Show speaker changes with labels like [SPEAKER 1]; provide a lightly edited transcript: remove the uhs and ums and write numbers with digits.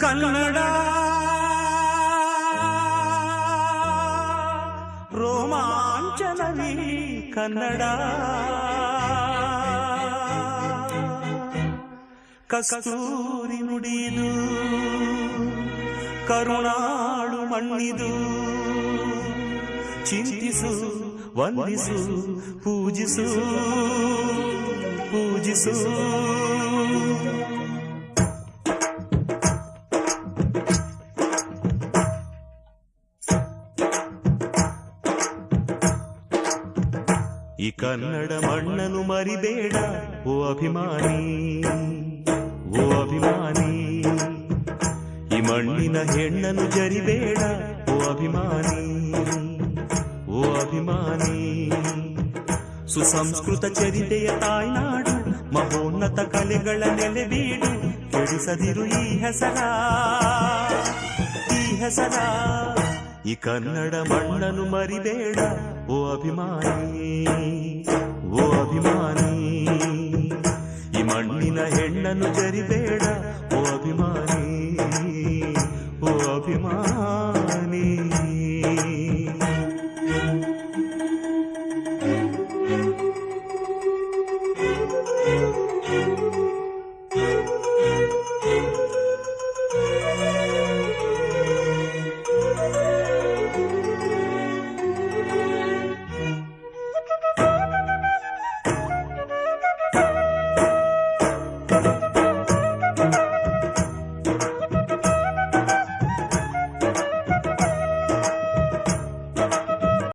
[SPEAKER 1] ಕನ್ನಡ ರೋಮಾಂಚನವಿ ಕನ್ನಡ ಕಸ್ತೂರಿ ನುಡಿದು ಕರುಣಾಳು ಮಣ್ಣಿದು ಚಿಂತಿಸು ವಂದಿಸು ಪೂಜಿಸು ಪೂಜಿಸು ಈ ಕನ್ನಡ ಮಣ್ಣನ್ನು ಮರಿಬೇಡ ಓ ಅಭಿಮಾನಿ, ಓ ಅಭಿಮಾನಿ. ಈ ಮಣ್ಣಿನ ಹೆಣ್ಣನ್ನು ಜರಿಬೇಡ ಓ ಅಭಿಮಾನಿ, ಓ ಅಭಿಮಾನಿ. ಸುಸಂಸ್ಕೃತ ಚರಿತೆಯ ತಾಯ್ನಾಡು, ಮಹೋನ್ನತ ಕಲೆಗಳ ನೆಲೆಬೀಡು. ಕೆಡಿಸದಿರು ಈ ಹೆಸರ, ಈ ಹೆಸರ. ಈ ಕನ್ನಡ ಮಣ್ಣನ್ನು ಮರಿಬೇಡ ಓ ಅಭಿಮಾನಿ, ಓ ಅಭಿಮಾನಿ. ಈ ಮಣ್ಣಿನ ಹೆಣ್ಣನ್ನು ಜರಿಬೇಡ ಓ ಅಭಿಮಾನಿ, ಓ ಅಭಿಮಾನಿ.